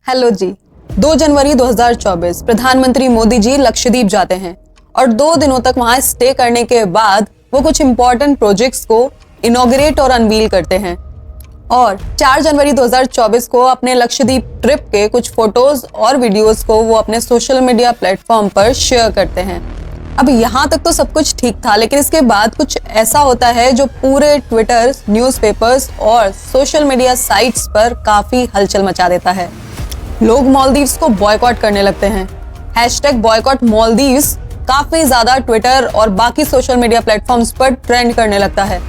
Hello जी। 2 जनवरी 2024 प्रधानमंत्री मोदी जी लक्षद्वीप जाते हैं और 2 दिनों तक वहां स्टे करने के बाद वो कुछ इंपॉर्टेंट प्रोजेक्ट्स को इनॉग्रेट और अनवील करते हैं और 4 जनवरी 2024 को अपने लक्षद्वीप ट्रिप के कुछ फोटोज और वीडियोस को वो अपने सोशल मीडिया प्लेटफॉर्म पर शेयर करते हैं। अब यहाँ तक तो सब कुछ ठीक था, लेकिन इसके बाद कुछ ऐसा होता है जो पूरे ट्विटर, न्यूज़पेपर्स और सोशल मीडिया साइट्स पर काफी हलचल मचा देता है। लोग मालदीव्स को बॉयकॉट करने लगते हैं। हैशटैग बॉयकॉट मालदीव्स काफी ज्यादा ट्विटर और बाकी सोशल मीडिया प्लेटफॉर्म्स पर ट्रेंड करने लगता है।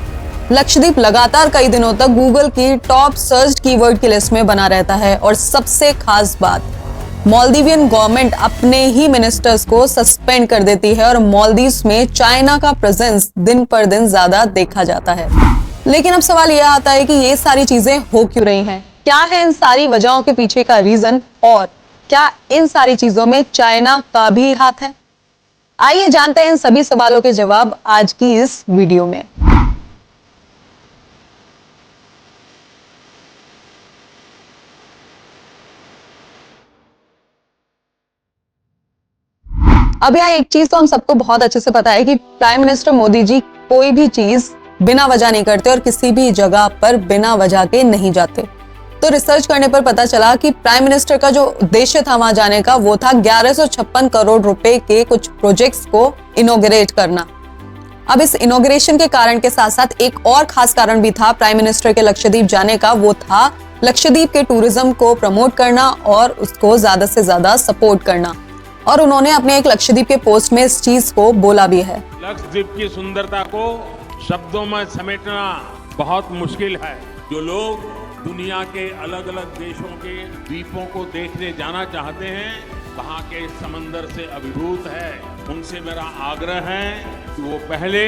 लक्षद्वीप लगातार कई दिनों तक गूगल की टॉप सर्च कीवर्ड की लिस्ट में बना रहता है और सबसे खास बात, मालदीवियन गवर्नमेंट अपने ही मिनिस्टर्स को सस्पेंड कर देती है और मालदीव्स में चाइना का प्रेजेंस दिन पर दिन ज्यादा देखा जाता है। लेकिन अब सवाल यह आता है कि ये सारी चीजें हो क्यों रही हैं? क्या है इन सारी वजहों के पीछे का रीजन और क्या इन सारी चीजों में चाइना का भी हाथ है? आइए जानते हैं इन सभी सवालों के जवाब आज की इस वीडियो में। अब यहाँ एक चीज तो हम सबको बहुत अच्छे से पता है कि प्राइम मिनिस्टर मोदी जी कोई भी चीज बिना वजह नहीं करते और किसी भी जगह पर बिना वजह के नहीं जाते। तो रिसर्च करने पर पता चला कि प्राइम मिनिस्टर का जो उद्देश्य था वहां जाने का वो था 1156 करोड़ रुपए के कुछ प्रोजेक्ट्स को इनॉग्रेट करना। अब इस इनॉग्रेशन के कारण के साथ साथ एक और खास कारण भी था प्राइम मिनिस्टर के लक्षद्वीप जाने का, वो था लक्षद्वीप के टूरिज्म को प्रमोट करना और उसको ज्यादा से ज्यादा सपोर्ट करना। और उन्होंने अपने एक लक्षद्वीप के पोस्ट में इस चीज को बोला भी है। लक्षद्वीप की सुंदरता को शब्दों में समेटना बहुत मुश्किल है। जो लोग दुनिया के अलग अलग देशों के द्वीपों को देखने जाना चाहते हैं, वहाँ के समंदर से अभिभूत है, उनसे मेरा आग्रह है कि वो पहले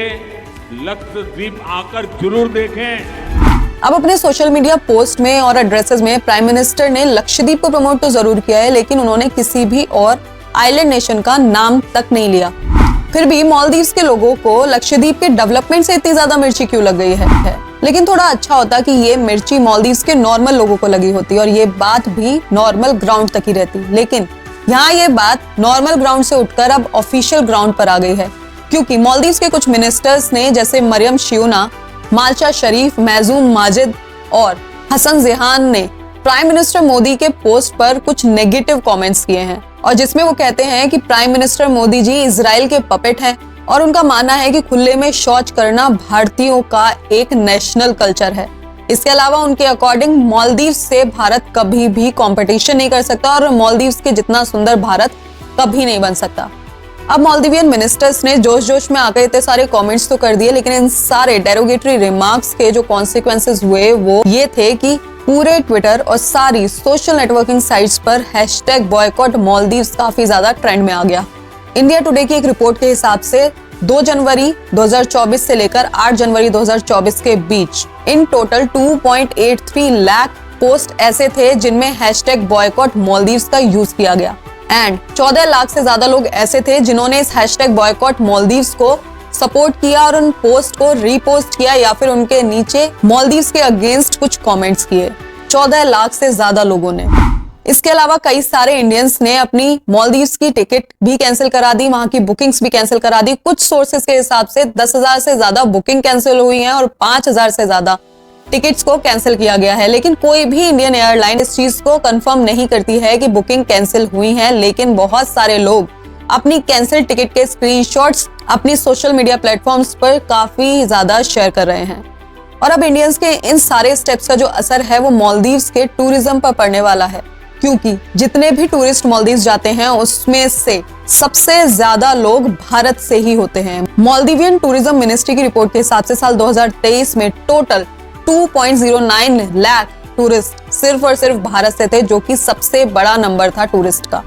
लक्षद्वीप आकर जरूर देखें। अब अपने सोशल मीडिया पोस्ट में और एड्रेसेस में प्राइम मिनिस्टर ने लक्षद्वीप को प्रमोट तो जरूर किया है, लेकिन उन्होंने किसी भी और आइलैंड नेशन का नाम तक नहीं लिया। फिर भी मालदीव्स के लोगों को लक्षद्वीप के डेवलपमेंट से इतनी ज्यादा मिर्ची क्यों लग गई है? लेकिन थोड़ा अच्छा होता कि ये मिर्ची मालदीव्स के नॉर्मल लोगों को लगी होती और ये बात भी नॉर्मल ग्राउंड तक ही रहती। लेकिन यहाँ ये बात नॉर्मल ग्राउंड से उठकर अब ऑफिशियल ग्राउंड पर आ गई है, क्योंकि मालदीव्स के कुछ मिनिस्टर्स ने, जैसे मरियम शियोना, माल्शा शरीफ, महजूम माजिद और हसन जेहान ने प्राइम मिनिस्टर मोदी के पोस्ट पर कुछ नेगेटिव कमेंट्स किए हैं और जिसमें वो कहते हैं कि prime minister Modi ji Israel के पपेट हैं और उनका मानना है कि खुले में शौच करना भारतीयों का एक नेशनल कल्चर है। इसके अलावा उनके अकॉर्डिंग मालदीव्स से भारत कभी भी कंपटीशन नहीं कर सकता और मालदीव्स के जितना सुंदर भारत कभी नहीं बन सकता। अब मालदीवियन मिनिस्टर्स ने जोश जोश में आकर इतने सारे कमेंट्स तो कर दिए, लेकिन इन सारे डेरोगेटरी रिमार्क्स के जो कॉन्सिक्वेंसेस हुए वो ये थे कि पूरे ट्विटर और सारी सोशल नेटवर्किंग साइट्स पर हैशटैग बॉयकॉट मालदीव्स काफी ज्यादा ट्रेंड में आ गया। इंडिया टुडे की एक रिपोर्ट के हिसाब से 2 जनवरी 2024 से लेकर 8 जनवरी 2024 के बीच इन टोटल 2.83 लाख पोस्ट ऐसे थे जिनमें हैशटैग बॉयकॉट मालदीव्स का यूज किया गया एंड 14 लाख से ज्यादा लोग ऐसे थे जिन्होंने इस हैशटैग बॉयकॉट मालदीव्स को सपोर्ट किया और उन पोस्ट को रीपोस्ट किया या फिर उनके नीचे मालदीव्स के अगेंस्ट कुछ कमेंट्स किए। 14 लाख से ज्यादा लोगों ने। इसके अलावा कई सारे इंडियंस ने अपनी मालदीव्स की टिकट भी कैंसिल करा दी, वहां की बुकिंग्स भी कैंसिल करा दी। कुछ सोर्सेज के हिसाब से 10,000 से ज्यादा बुकिंग कैंसिल हुई है और 5,000 से ज्यादा टिकट्स को कैंसिल किया गया है। लेकिन कोई भी इंडियन एयरलाइन इस चीज को कंफर्म नहीं करती है कि बुकिंग कैंसिल हुई है, लेकिन बहुत सारे लोग अपनी कैंसिल टिकट के स्क्रीनशॉट्स अपनी सोशल मीडिया प्लेटफॉर्म्स पर काफी ज्यादा शेयर कर रहे हैं। और अब इंडियंस के इन सारे स्टेप्स का जो असर है वो मालदीव्स के टूरिज्म पर पड़ने वाला है, क्योंकि जितने भी टूरिस्ट मालदीव्स जाते हैं उसमें से सबसे ज्यादा लोग भारत से ही होते हैं। मालदीवियन टूरिज्म मिनिस्ट्री की रिपोर्ट के हिसाब से साल 2023 में टोटल 2.09 लाख टूरिस्ट सिर्फ और सिर्फ भारत से थे, जो कि सबसे बड़ा नंबर था टूरिस्ट का।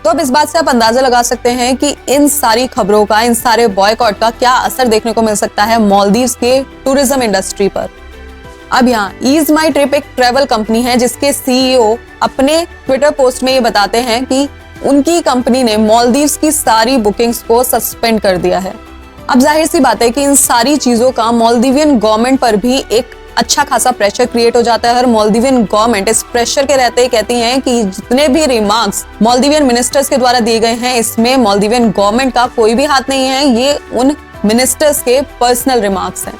तो अब इस बात से आप अंदाजा लगा सकते हैं कि इन सारी खबरों का, इन सारे बॉयकॉट का क्या असर देखने को मिल सकता है मालदीव्स के टूरिज्म इंडस्ट्री पर। अब यहाँ ईज माई ट्रिप एक ट्रेवल कंपनी है जिसके सीईओ अपने ट्विटर पोस्ट में ये बताते हैं कि उनकी कंपनी ने मालदीव्स की सारी बुकिंग्स को सस्पेंड कर दिया है। अब जाहिर सी बात है कि इन सारी चीजों का मालदीवियन गवर्नमेंट पर भी एक अच्छा खासा प्रेशर क्रिएट हो जाता है और मालदीवियन गवर्नमेंट इस प्रेशर के रहते ही कहती है कि जितने भी रिमार्क्स मालदीवियन मिनिस्टर्स के द्वारा दिए गए हैं इसमें मालदीवियन गवर्नमेंट का कोई भी हाथ नहीं है, ये उन मिनिस्टर्स के पर्सनल रिमार्क्स हैं।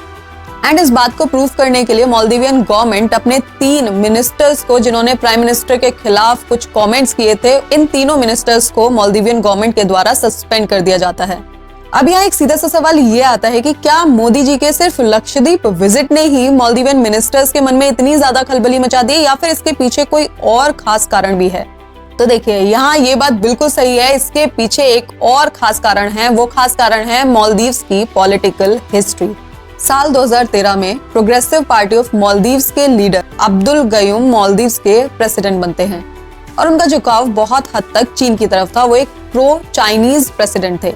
एंड इस बात को प्रूव करने के लिए मालदीवियन गवर्नमेंट अपने 3 मिनिस्टर्स को जिन्होंने प्राइम मिनिस्टर के खिलाफ कुछ कमेंट्स किए थे, इन तीनों मिनिस्टर्स को मालदीवियन गवर्नमेंट के द्वारा सस्पेंड कर दिया जाता है। अब यहाँ एक सीधा सा सवाल ये आता है कि क्या मोदी जी के सिर्फ लक्षद्वीप विजिट ने ही मालदीवियन मिनिस्टर्स के मन में इतनी ज्यादा खलबली मचा दी या फिर इसके पीछे कोई और खास कारण भी है? तो देखिए यहाँ ये बात बिल्कुल सही है, इसके पीछे एक और खास कारण है। वो खास कारण है मालदीव्स की पॉलिटिकल हिस्ट्री। साल 2013 में प्रोग्रेसिव पार्टी ऑफ मालदीव्स के लीडर अब्दुल गयूम मालदीव्स के प्रेसिडेंट बनते हैं और उनका झुकाव बहुत हद तक चीन की तरफ था। वो एक प्रो चाइनीज प्रेसिडेंट थे,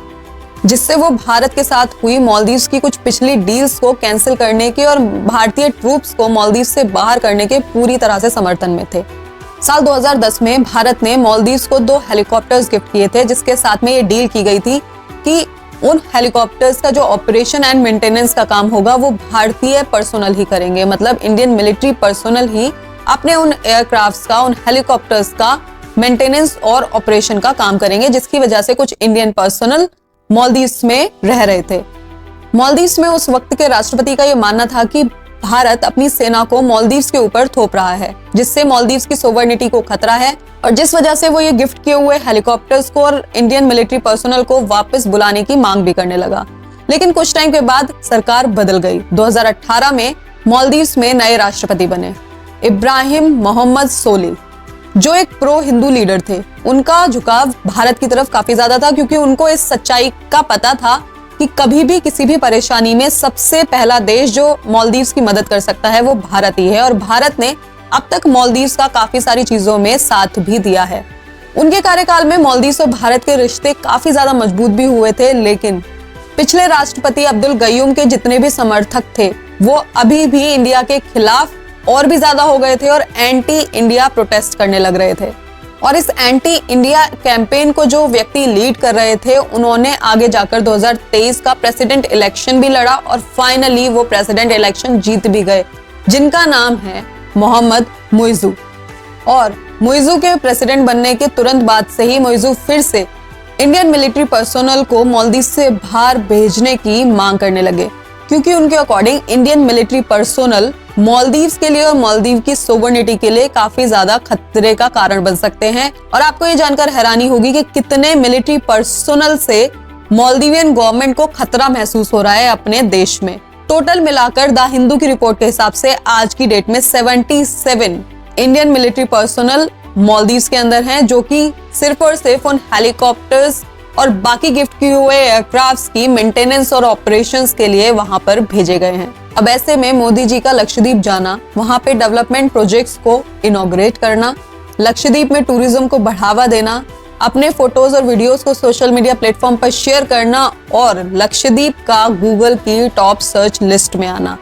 जिससे वो भारत के साथ हुई मालदीव्स की कुछ पिछली डील्स को कैंसिल करने के और भारतीय ट्रूप्स को मालदीव्स से बाहर करने के पूरी तरह से समर्थन में थे। साल 2010 में भारत ने मालदीव्स को 2 हेलीकॉप्टर्स गिफ्ट किए थे, जिसके साथ में ये डील की गई थी कि उन हेलीकॉप्टर्स का जो ऑपरेशन एंड मेंटेनेंस का काम होगा वो भारतीय पर्सोनल ही करेंगे, मतलब इंडियन मिलिट्री पर्सोनल ही अपने उन एयरक्राफ्ट्स का, उन हेलीकॉप्टर्स का मेंटेनेंस और ऑपरेशन का काम करेंगे, जिसकी वजह से कुछ इंडियन पर्सोनल मालदीव्स में रह रहे थे। मालदीव्स में उस वक्त के राष्ट्रपति का यह मानना था कि भारत अपनी सेना को मालदीव्स के ऊपर थोप रहा है, जिससे मालदीव्स की सोवरेनिटी को खतरा है, और जिस वजह से वो ये गिफ्ट किए हुए हेलीकॉप्टर्स को और इंडियन मिलिट्री पर्सोनल को वापस बुलाने की मांग भी करने लगा। लेकिन कुछ टाइम के बाद सरकार बदल गई। 2018 में मालदीव्स में नए राष्ट्रपति बने इब्राहिम मोहम्मद सोलिह, जो एक प्रो हिंदू लीडर थे। उनका झुकाव भारत की तरफ काफी ज्यादा था, क्योंकि उनको इस सच्चाई का पता था कि कभी भी किसी भी परेशानी में सबसे पहला देश जो मालदीव्स की मदद कर सकता है वो भारत ही है, और भारत ने अब तक मालदीव्स का काफी सारी चीजों में साथ भी दिया है। उनके कार्यकाल में मालदीव्स और भारत के रिश्ते काफी ज्यादा मजबूत भी हुए थे, लेकिन पिछले राष्ट्रपति अब्दुल गयूम के जितने भी समर्थक थे वो अभी भी इंडिया के खिलाफ और भी ज्यादा हो गए थे और एंटी इंडिया प्रोटेस्ट करने लग रहे थे। और इस एंटी इंडिया कैंपेन को जो व्यक्ति लीड कर रहे थे, उन्होंने आगे जाकर 2023 का प्रेसिडेंट इलेक्शन भी लड़ा और फाइनली वो प्रेसिडेंट इलेक्शन जीत भी गए, जिनका नाम है मोहम्मद मुइज़ू। और मुइज़ू के प्रेसिडेंट बनने के तुरंत बाद से ही मुइज़ू फिर से इंडियन मिलिट्री पर्सोनल को मालदीव से बाहर भेजने की मांग करने लगे, क्योंकि उनके according Indian military personnel Maldives के लिए और मालदीव की सोवरेनिटी के लिए काफी ज्यादा खतरे का कारण बन सकते हैं। और आपको ये जानकर हैरानी होगी कि कितने मिलिट्री पर्सोनल से मालदीवियन गवर्नमेंट को खतरा महसूस हो रहा है अपने देश में। टोटल मिलाकर द हिंदू की रिपोर्ट के हिसाब से आज की डेट में 77 इंडियन मिलिट्री पर्सोनल मालदीव्स के अंदर हैं, जो कि सिर्फ और सिर्फ उन हेलीकॉप्टर्स और बाकी गिफ्ट किए हुए एयरक्राफ्ट्स की मेंटेनेंस और ऑपरेशंस के लिए वहां पर भेजे गए हैं। अब ऐसे में मोदी जी का लक्षद्वीप जाना, वहां पे डेवलपमेंट प्रोजेक्ट्स को इनॉग्रेट करना, लक्षद्वीप में टूरिज्म को बढ़ावा देना, अपने फोटोज और वीडियोस को सोशल मीडिया प्लेटफॉर्म पर शेयर करना और लक्षद्वीप का गूगल की टॉप सर्च लिस्ट में आना,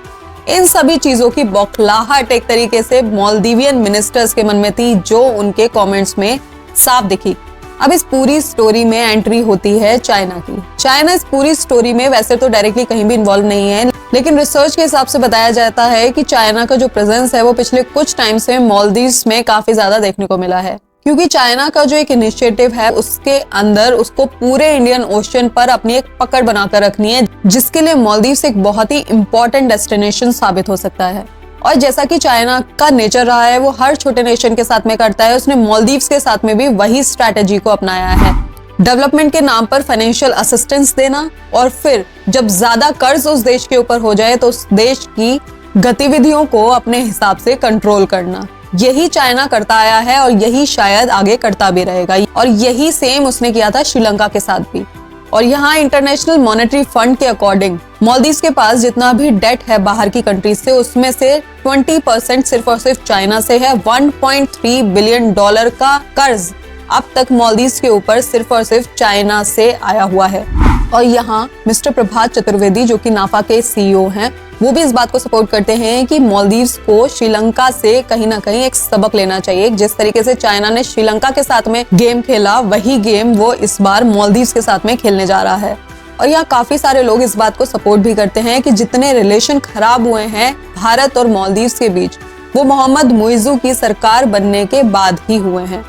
इन सभी चीजों की बौखलाहट एक तरीके से मालदीवियन मिनिस्टर्स के मन में थी, जो उनके कमेंट्स में साफ दिखी। अब इस पूरी स्टोरी में एंट्री होती है चाइना की। चाइना इस पूरी स्टोरी में वैसे तो डायरेक्टली कहीं भी इन्वॉल्व नहीं है, लेकिन रिसर्च के हिसाब से बताया जाता है कि चाइना का जो प्रेजेंस है वो पिछले कुछ टाइम से मालदीव्स में काफी ज्यादा देखने को मिला है, क्योंकि चाइना का जो एक इनिशिएटिव है उसके अंदर उसको पूरे इंडियन ओशन पर अपनी एक पकड़ बनाकर रखनी है, जिसके लिए मालदीव्स एक बहुत ही इंपॉर्टेंट डेस्टिनेशन साबित हो सकता है। और जैसा कि चाइना का नेचर रहा है, वो हर छोटे नेशन के साथ में करता है, उसने मालदीव्स के साथ में भी वही स्ट्रैटेजी को अपनाया है। डेवलपमेंट के नाम पर फाइनेंशियल असिस्टेंस देना और फिर जब ज्यादा कर्ज उस देश के ऊपर हो जाए तो उस देश की गतिविधियों को अपने हिसाब से कंट्रोल करना, यही चाइना करता आया है और यही शायद आगे करता भी रहेगा। और यही सेम उसने किया था श्रीलंका के साथ भी। और यहाँ इंटरनेशनल मॉनेटरी फंड के अकॉर्डिंग मालदीव्स के पास जितना भी डेट है बाहर की कंट्रीज से, उसमें से 20% सिर्फ और सिर्फ चाइना से है। $1.3 बिलियन का कर्ज अब तक मालदीव्स के ऊपर सिर्फ और सिर्फ चाइना से आया हुआ है। और यहाँ मिस्टर प्रभात चतुर्वेदी, जो कि नाफा के CEO हैं, वो भी इस बात को सपोर्ट करते हैं कि मालदीव्स को श्रीलंका से कहीं ना कहीं एक सबक लेना चाहिए। जिस तरीके से चाइना ने श्रीलंका के साथ में गेम खेला, वही गेम वो इस बार मालदीव्स के साथ में खेलने जा रहा है। और यहाँ काफी सारे लोग इस बात को सपोर्ट भी करते हैं कि जितने रिलेशन खराब हुए हैं भारत और मालदीव्स के बीच, वो मोहम्मद मुइज़्ज़ू की सरकार बनने के बाद ही हुए हैं।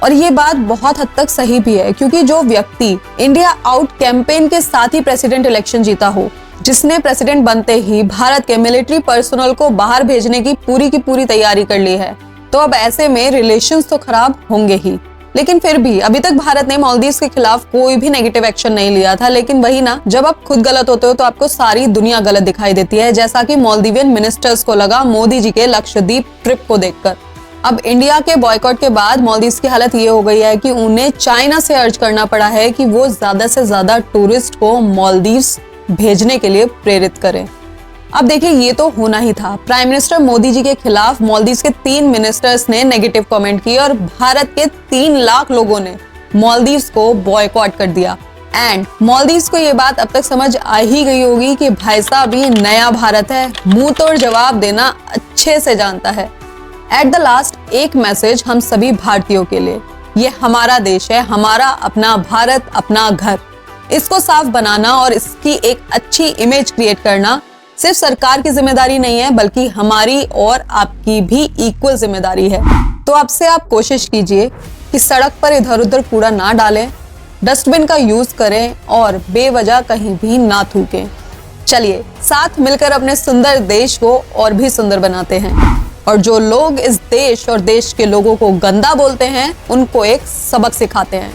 और ये बात बहुत हद तक सही भी है, क्योंकि जो व्यक्ति इंडिया आउट कैंपेन के साथ ही प्रेसिडेंट इलेक्शन जीता हो, जिसने प्रेसिडेंट बनते ही भारत के मिलिट्री पर्सनल को बाहर भेजने की पूरी तैयारी कर ली है, तो अब ऐसे में रिलेशंस तो खराब होंगे ही। लेकिन फिर भी अभी तक भारत ने मालदीव्स के खिलाफ कोई भी नेगेटिव एक्शन नहीं लिया था। लेकिन वही ना, जब आप खुद गलत होते हो तो आपको सारी दुनिया गलत दिखाई देती है, जैसा कि मालदीवियन मिनिस्टर्स को लगा मोदी जी के लक्षद्वीप ट्रिप को देखकर। अब इंडिया के बॉयकॉट के बाद मालदीव्स की हालत ये हो गई है कि उन्हें चाइना से अर्ज करना पड़ा है कि वो ज्यादा से ज्यादा टूरिस्ट को मालदीव्स भेजने के लिए प्रेरित करें। अब देखिए, ये तो होना ही था। प्राइम मिनिस्टर मोदी जी के खिलाफ मालदीव्स के 3 मिनिस्टर्स ने नेगेटिव कमेंट किए और भारत के 3 लाख लोगों ने मालदीव्स को बॉयकॉट कर दिया। एंड मालदीव्स को ये बात अब तक समझ आ ही गई होगी कि भाई साहब, ये नया भारत है, मुंह तोड़ जवाब देना अच्छे से जानता है। एट द लास्ट एक मैसेज हम सभी भारतीयों के लिए, ये हमारा देश है, हमारा अपना भारत, अपना घर। इसको साफ बनाना और इसकी एक अच्छी इमेज क्रिएट करना सिर्फ सरकार की जिम्मेदारी नहीं है, बल्कि हमारी और आपकी भी इक्वल जिम्मेदारी है। तो अब से आप कोशिश कीजिए कि सड़क पर इधर उधर कूड़ा ना डालें, डस्टबिन का यूज करें और बेवजह कहीं भी ना थूकें। चलिए साथ मिलकर अपने सुंदर देश को और भी सुंदर बनाते हैं, और जो लोग इस देश और देश के लोगों को गंदा बोलते हैं, उनको एक सबक सिखाते हैं।